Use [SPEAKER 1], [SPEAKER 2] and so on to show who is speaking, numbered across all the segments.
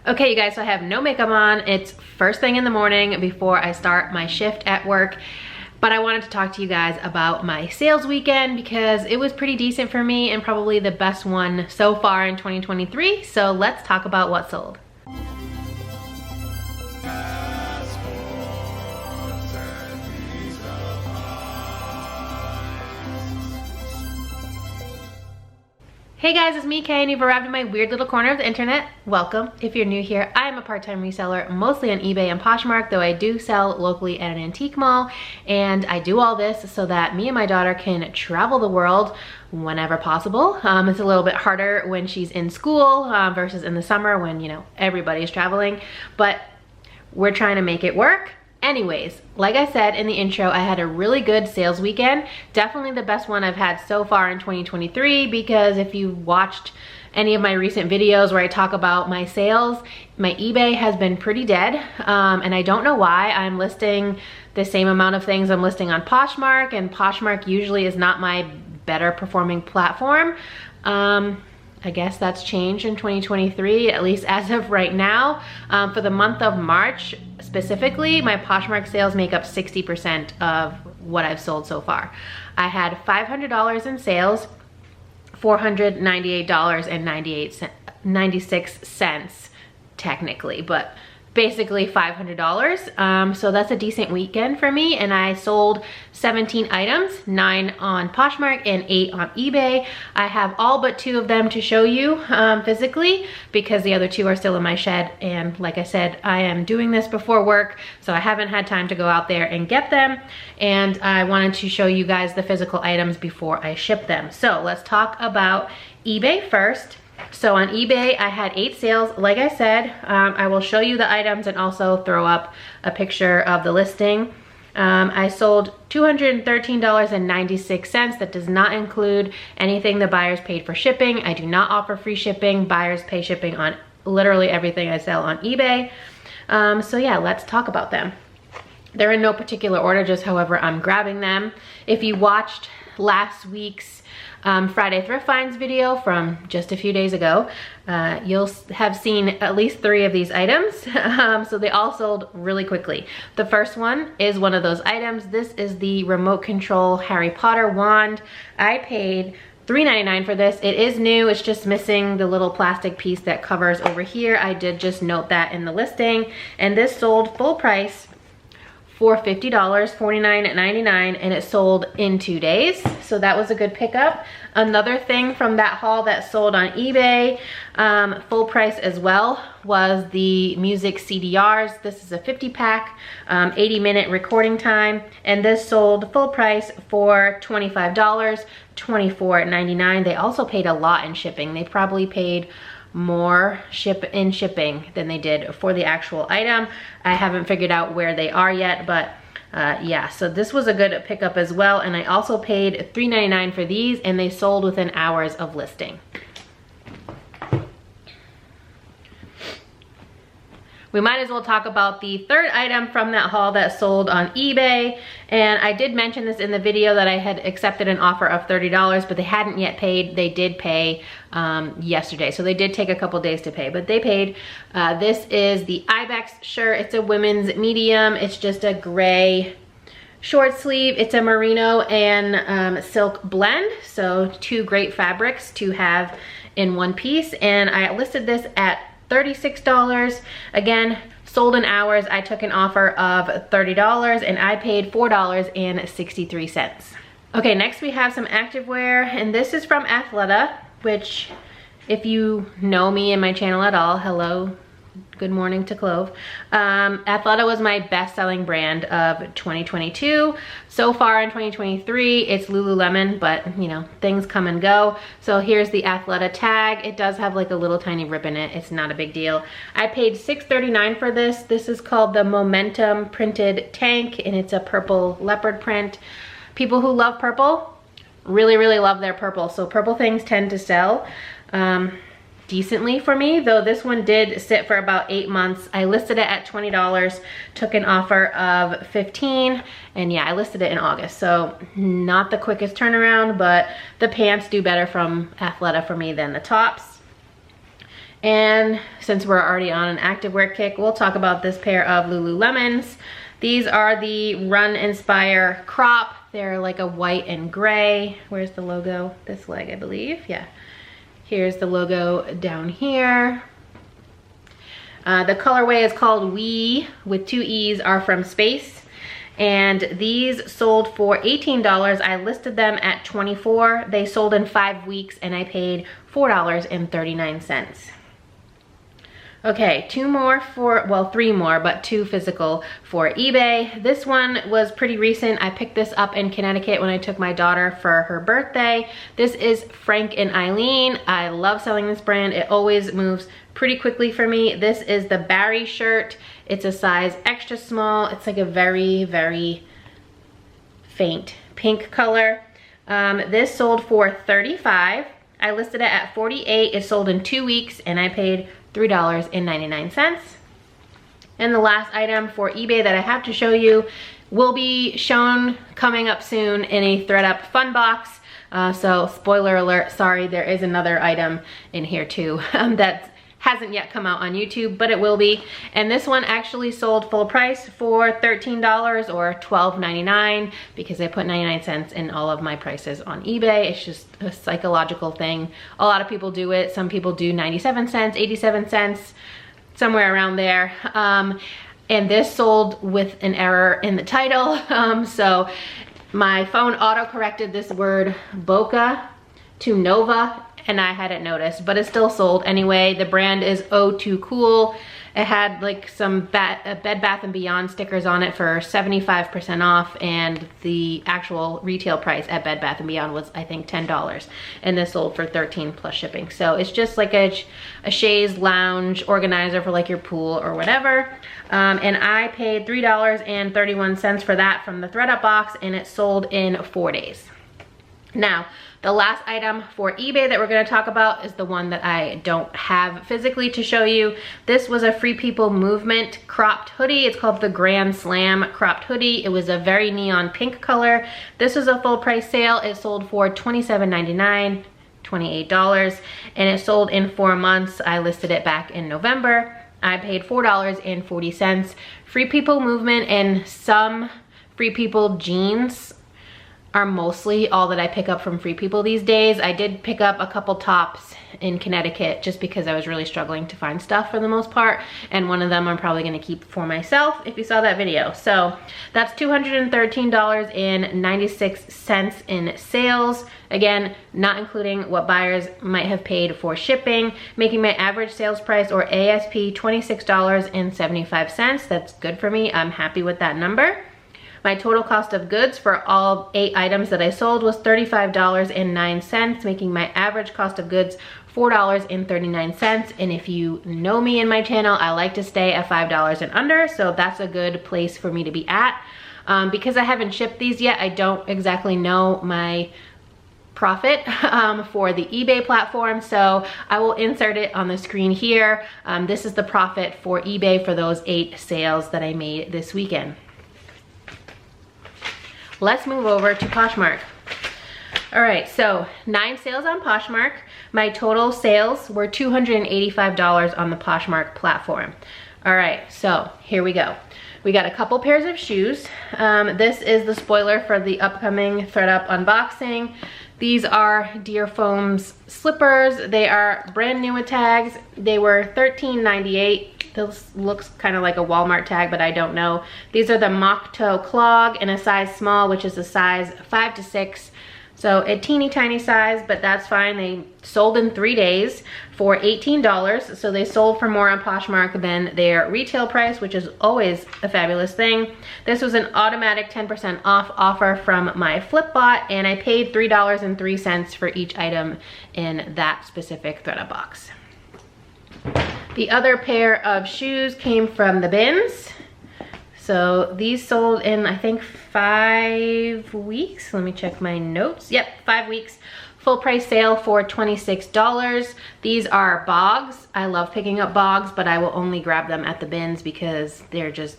[SPEAKER 1] Okay, you guys, so I have no makeup on. It's first thing in the morning before I start my shift at work. But I wanted to talk to you guys about my sales weekend because it was pretty decent for me and probably the best one so far in 2023. So let's talk about what sold. Hey guys, it's me, Kay, and you've arrived in my weird little corner of the internet. Welcome. If you're new here, I am a part-time reseller, mostly on eBay and Poshmark, though I do sell locally at an antique mall. And I do all this so that me and my daughter can travel the world whenever possible. It's a little bit harder when she's in school versus in the summer when, you know, everybody's traveling, but we're trying to make it work. Anyways, like I said in the intro, I had a really good sales weekend. Definitely the best one I've had so far in 2023, because if you watched any of my recent videos where I talk about my sales, my eBay has been pretty dead. And I don't know why. I'm listing the same amount of things I'm listing on Poshmark, and Poshmark usually is not my better performing platform. I guess that's changed in 2023, at least as of right now. For the month of March specifically, my Poshmark sales make up 60% of what I've sold so far. I had $500 in sales, $498.96 technically, but basically $500. So that's a decent weekend for me, and I sold 17 items, 9 on Poshmark and 8 on eBay. I have all but 2 of them to show you physically, because the other 2 are still in my shed, and like I said, I am doing this before work, so I haven't had time to go out there and get them, and I wanted to show you guys the physical items before I ship them. So let's talk about eBay first. So on eBay, I had 8 sales. Like I said, I will show you the items and also throw up a picture of the listing. I sold $213.96. That does not include anything the buyers paid for shipping. I do not offer free shipping. Buyers pay shipping on literally everything I sell on eBay. So yeah, let's talk about them. They're in no particular order, just however I'm grabbing them. If you watched last week's Friday Thrift Finds video from just a few days ago, you'll have seen at least 3 of these items. So they all sold really quickly. The first one is one of those items. This is the remote control Harry Potter wand. I paid $3.99 for this. It is new, it's just missing the little plastic piece that covers over here. I did just note that in the listing, and this sold full price for $50, $49.99, and it sold in 2 days. So that was a good pickup. Another thing from that haul that sold on eBay, full price as well, was the music CDRs. This is a 50 pack, 80-minute recording time, and this sold full price for $25, $24.99. They also paid a lot in shipping. They probably paid more shipping than they did for the actual item. I haven't figured out where they are yet, but yeah, so this was a good pickup as well. And I also paid $3.99 for these, and they sold within hours of listing. We might as well talk about the third item from that haul that sold on eBay. And I did mention this in the video that I had accepted an offer of $30, but they hadn't yet paid. They did pay yesterday, so they did take a couple days to pay, but they paid. This is the Ibex shirt. It's a women's medium. It's just a gray short sleeve. It's a merino and silk blend, so 2 great fabrics to have in one piece. And I listed this at $36. Again, sold in hours. I took an offer of $30 and I paid $4.63. Okay, next we have some activewear, and this is from Athleta, which, if you know me and my channel at all, hello, good morning to Clove. Athleta was my best-selling brand of 2022. So far in 2023, it's Lululemon, but you know, things come and go. So here's the Athleta tag. It does have like a little tiny rip in it. It's not a big deal. I paid $6.39 for this. This is called the Momentum Printed Tank, and it's a purple leopard print. People who love purple really, really love their purple. So purple things tend to sell decently for me, though this one did sit for about 8 months. I listed it at $20, took an offer of $15, and yeah, I listed it in August, so not the quickest turnaround, but the pants do better from Athleta for me than the tops. And since we're already on an activewear kick, we'll talk about this pair of Lululemons. These are the Run Inspire Crop. They're like a white and gray. Where's the logo? This leg, I believe. Yeah. Here's the logo down here. The colorway is called We, with 2 E's, are from Space. And these sold for $18. I listed them at $24. They sold in 5 weeks and I paid $4.39. Okay, 2 more for, well, 3 more, but 2 physical for eBay. This one was pretty recent. I picked this up in Connecticut when I took my daughter for her birthday. This is Frank and Eileen. I love selling this brand. It always moves pretty quickly for me. This is the Barry shirt. It's a size extra small. It's like a very, very faint pink color. This sold for $35. I listed it at $48. It sold in 2 weeks and I paid $3.99. And the last item for eBay that I have to show you will be shown coming up soon in a ThredUp fun box. So spoiler alert, sorry, there is another item in here too that hasn't yet come out on YouTube, but it will be. And this one actually sold full price for $13 or $12.99 because I put 99 cents in all of my prices on eBay. It's just a psychological thing. A lot of people do it. Some people do 97 cents, 87 cents, somewhere around there. And this sold with an error in the title. So my phone auto-corrected this word Boca to Nova, and I hadn't noticed, but it still sold anyway. The brand is Oh Too Cool. It had like some Bed Bath & Beyond stickers on it for 75% off, and the actual retail price at Bed Bath & Beyond was, I think, $10, and this sold for $13 plus shipping. So it's just like a chaise lounge organizer for like your pool or whatever. And I paid $3.31 for that from the ThredUp box, and it sold in 4 days. Now, the last item for eBay that we're going to talk about is the one that I don't have physically to show you. This was a Free People Movement cropped hoodie. It's called the Grand Slam cropped hoodie. It was a very neon pink color. This was a full price sale. It sold for $27.99, $28, and it sold in 4 months. I listed it back in November. I paid $4.40. Free People Movement and some Free People jeans are mostly all that I pick up from Free People these days. I did pick up a couple tops in Connecticut just because I was really struggling to find stuff for the most part, and one of them I'm probably going to keep for myself if you saw that video. So that's $213.96 in sales. Again, not including what buyers might have paid for shipping, making my average sales price, or ASP, $26.75. That's good for me. I'm happy with that number. My total cost of goods for all 8 items that I sold was $35.09, making my average cost of goods $4.39. And if you know me in my channel, I like to stay at $5 and under, so that's a good place for me to be at. Because I haven't shipped these yet, I don't exactly know my profit for the eBay platform, so I will insert it on the screen here. This is the profit for eBay for those 8 sales that I made this weekend. Let's move over to Poshmark. All right, so 9 sales on Poshmark. My total sales were $285 on the Poshmark platform. All right, so here we go. We got a couple pairs of shoes. This is the spoiler for the upcoming ThredUp unboxing. These are Deer Foam's slippers. They are brand new with tags. They were $13.98. This looks kind of like a Walmart tag, but I don't know. These are the mock toe clog in a size small, which is a size 5 to 6. So a teeny tiny size, but that's fine. They sold in 3 days for $18. So they sold for more on Poshmark than their retail price, which is always a fabulous thing. This was an automatic 10% off offer from my Flipbot, and I paid $3.03 for each item in that specific ThredUp box. The other pair of shoes came from the bins. So these sold in, I think, 5 weeks. Let me check my notes. Yep, 5 weeks. Full price sale for $26. These are bogs. I love picking up bogs, but I will only grab them at the bins because they're just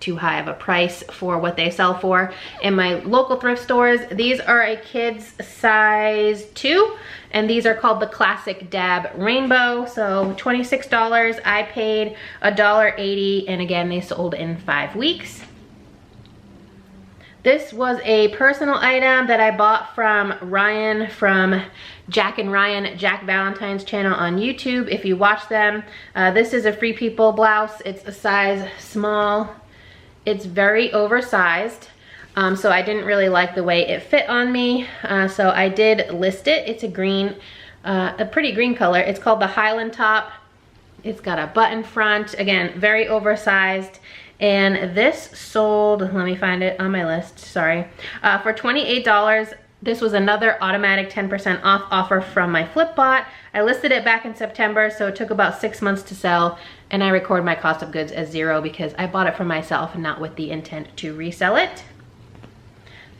[SPEAKER 1] too high of a price for what they sell for in my local thrift stores. These are a kid's size 2, and these are called the Classic Dab Rainbow. So $26, I paid $1.80, and again, they sold in 5 weeks. This was a personal item that I bought from Ryan from Jack and Ryan, Jack Valentine's channel on YouTube. If you watch them, this is a Free People blouse. It's a size small. It's very oversized, so I didn't really like the way it fit on me, so I did list it. It's a green, a pretty green color. It's called the Highland Top. It's got a button front, again, very oversized, and this sold, let me find it on my list, sorry, for $28. This was another automatic 10% off offer from my Flipbot. I listed it back in September, so it took about 6 months to sell, and I record my cost of goods as 0 because I bought it for myself and not with the intent to resell it.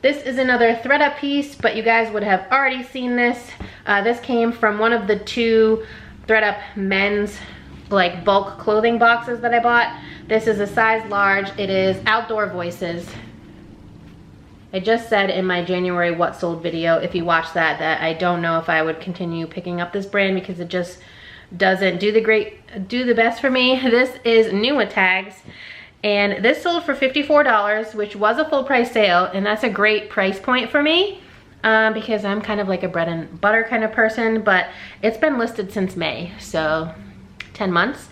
[SPEAKER 1] This is another thredUP piece, but you guys would have already seen this. This came from one of the 2 thredUP men's like bulk clothing boxes that I bought. This is a size large. It is Outdoor Voices. I just said in my January what sold video, if you watch that I don't know if I would continue picking up this brand because it just doesn't do the best for me. This is Newa Tags, and this sold for $54, which was a full price sale, and that's a great price point for me because I'm kind of like a bread and butter kind of person, but it's been listed since May, so 10 months.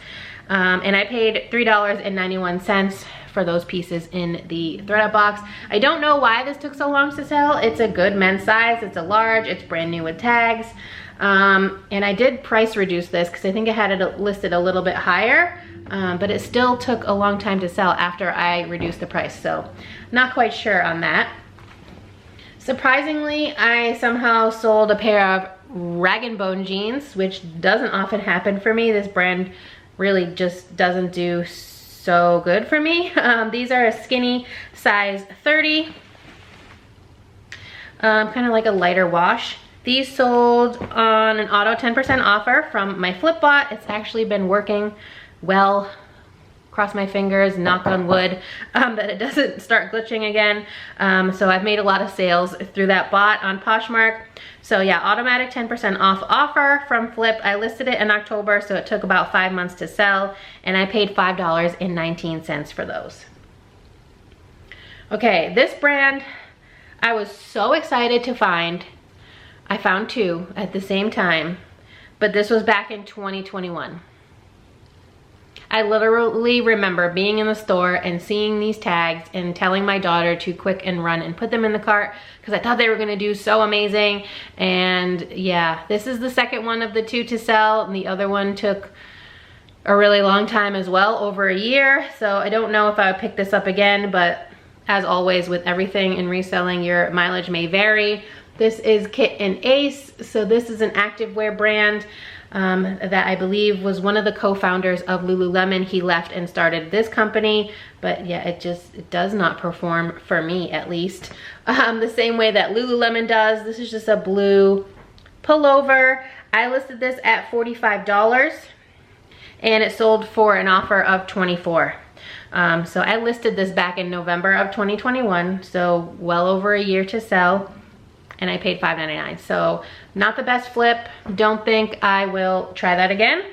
[SPEAKER 1] And I paid $3.91 for those pieces in the thredUP box. I don't know why this took so long to sell. It's a good men's size, it's a large, it's brand new with tags. And I did price reduce this because I think I had it listed a little bit higher, but it still took a long time to sell after I reduced the price, so not quite sure on that. Surprisingly, I somehow sold a pair of Rag & Bone jeans, which doesn't often happen for me. This brand really just doesn't do so good for me. These are a skinny size 30, kind of like a lighter wash. These sold on an auto 10% offer from my Flipbot. It's actually been working well. Cross my fingers, knock on wood, that it doesn't start glitching again. So I've made a lot of sales through that bot on Poshmark. So yeah, automatic 10% off offer from Flip. I listed it in October, so it took about 5 months to sell, and I paid $5.19 for those. Okay, this brand, I was so excited to find. I found 2 at the same time, but this was back in 2021. I literally remember being in the store and seeing these tags and telling my daughter to quick and run and put them in the cart because I thought they were gonna do so amazing. And yeah, this is the second one of the 2 to sell, and the other one took a really long time as well, over a year. So I don't know if I would pick this up again, but as always with everything in reselling, your mileage may vary. This is Kit and Ace, so this is an activewear brand that I believe was one of the co-founders of Lululemon. He left and started this company, but yeah, it does not perform for me, at least the same way that Lululemon does. This is just a blue pullover. I listed this at $45 and it sold for an offer of $24. So I listed this back in November of 2021, so well over a year to sell, and I paid $5.99. So not the best flip. Don't think I will try that again.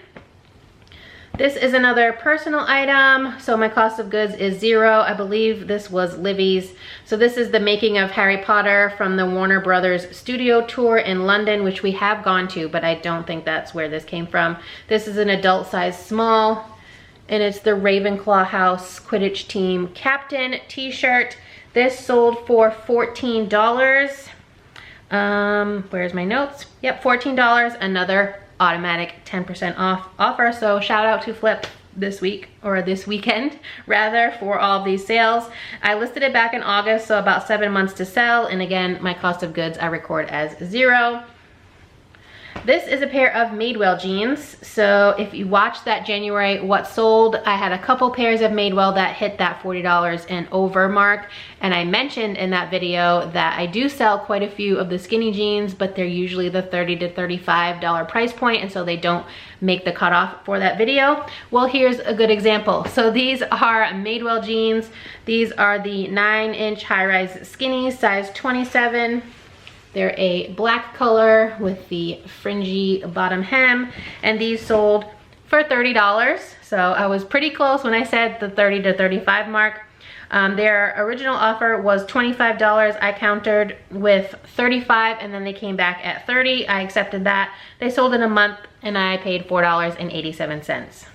[SPEAKER 1] This is another personal item, so my cost of goods is 0. I believe this was Livy's. So this is the making of Harry Potter from the Warner Brothers studio tour in London, which we have gone to, but I don't think that's where this came from. This is an adult size small, and it's the Ravenclaw House Quidditch team captain t-shirt. This sold for $14. Where's my notes? Yep, $14, another automatic 10% off offer. So shout out to Flip this week, or this weekend rather, for all of these sales. I listed it back in August, so about 7 months to sell, and again, my cost of goods I record as 0. This is a pair of Madewell jeans. So if you watched that January What Sold, I had a couple pairs of Madewell that hit that $40 and over mark. And I mentioned in that video that I do sell quite a few of the skinny jeans, but they're usually the $30 to $35 price point, and so they don't make the cutoff for that video. Well, here's a good example. So these are Madewell jeans. These are the 9-inch high-rise skinnies, size 27. They're a black color with the fringy bottom hem, and these sold for $30. So I was pretty close when I said the 30 to 35 mark. Their original offer was $25. I countered with 35, and then they came back at 30. I accepted that. They sold in a month, and I paid $4.87.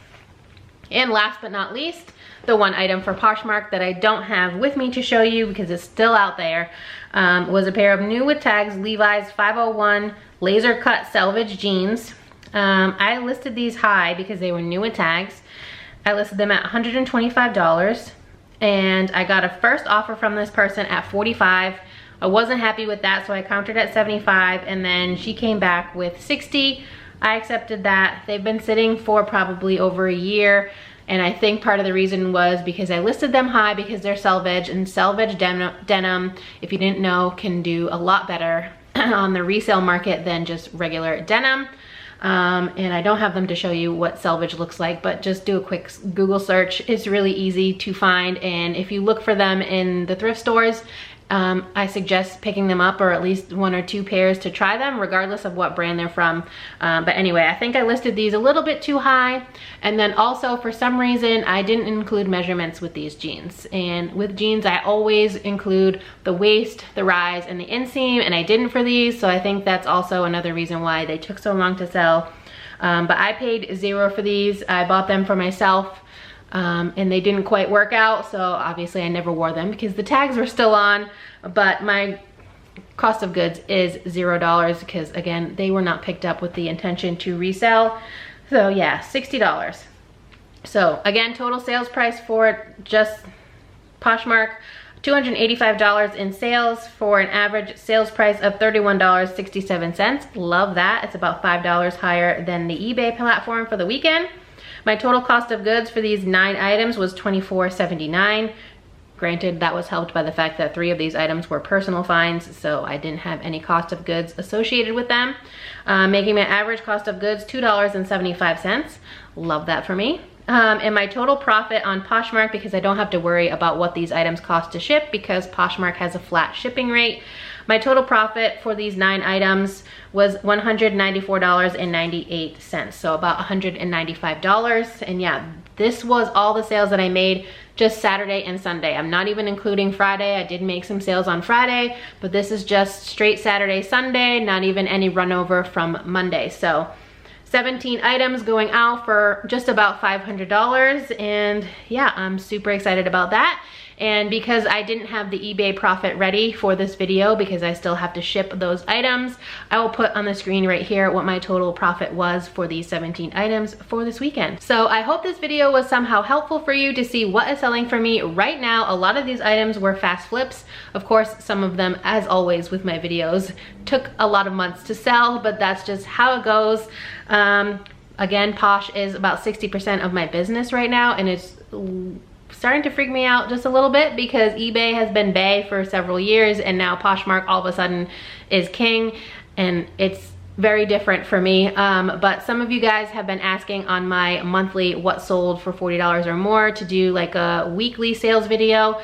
[SPEAKER 1] And last but not least, the one item for Poshmark that I don't have with me to show you because it's still out there, was a pair of new with tags Levi's 501 laser cut selvage jeans. I listed these high because they were new with tags. I listed them at $125, and I got a first offer from this person at $45. I wasn't happy with that, so I countered at $75, and then she came back with $60. I accepted that. They've been sitting for probably over a year, and I think part of the reason was because I listed them high because they're selvage, and selvage denim, if you didn't know, can do a lot better on the resale market than just regular denim. And I don't have them to show you what selvage looks like, but just do a quick Google search. It's really easy to find, and if you look for them in the thrift stores, I suggest picking them up, or at least 1 or 2 pairs to try them, regardless of what brand they're from. But anyway, I think I listed these a little bit too high. And then also, for some reason, I didn't include measurements with these jeans. And with jeans, I always include the waist, the rise, and the inseam, and I didn't for these. So I think that's also another reason why they took so long to sell. But I paid $0 for these. I bought them for myself. And they didn't quite work out, so obviously I never wore them because the tags were still on, but my cost of goods is $0 because, again, they were not picked up with the intention to resell. So yeah, $60. So again, total sales price for just Poshmark, $285 in sales for an average sales price of $31.67. Love that. It's about $5 higher than the eBay platform for the weekend. My total cost of goods for these 9 items was $24.79. Granted, that was helped by the fact that 3 of these items were personal finds, so I didn't have any cost of goods associated with them, making my average cost of goods $2.75. Love that for me. And my total profit on Poshmark, because I don't have to worry about what these items cost to ship because Poshmark has a flat shipping rate, my total profit for these 9 items was $194.98, so about $195. And yeah, this was all the sales that I made just Saturday and Sunday. I'm not even including Friday. I did make some sales on Friday, but this is just straight Saturday, Sunday, not even any run over from Monday. So 17 items going out for just about $500, and yeah, I'm super excited about that. And because I didn't have the eBay profit ready for this video because I still have to ship those items, I will put on the screen right here what my total profit was for these 17 items for this weekend. So I hope this video was somehow helpful for you to see what is selling for me right now. A lot of these items were fast flips. Of course, some of them, as always with my videos, took a lot of months to sell, but that's just how it goes. Again, Posh is about 60% of my business right now, and it's starting to freak me out just a little bit because eBay has been bae for several years, and now Poshmark all of a sudden is king, and it's very different for me. But some of you guys have been asking on my monthly what sold for $40 or more to do like a weekly sales video.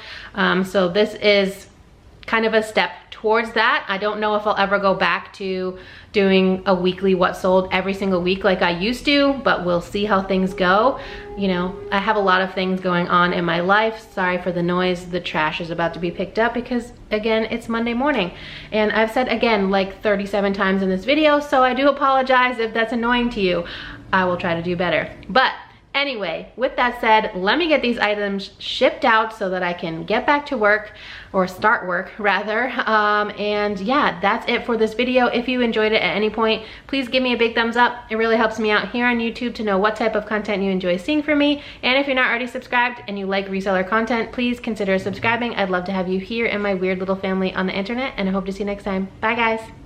[SPEAKER 1] So this is kind of a step towards that. I don't know if I'll ever go back to doing a weekly what sold every single week like I used to, but we'll see how things go. You know, I have a lot of things going on in my life. Sorry for the noise. The trash is about to be picked up because, again, it's Monday morning. And I've said again like 37 times in this video, so I do apologize if that's annoying to you. I will try to do better. But anyway, with that said, let me get these items shipped out so that I can get back to work, or start work rather. And yeah, that's it for this video. If you enjoyed it at any point, please give me a big thumbs up. It really helps me out here on YouTube to know what type of content you enjoy seeing from me. And if you're not already subscribed and you like reseller content, please consider subscribing. I'd love to have you here in my weird little family on the internet, and I hope to see you next time. Bye guys.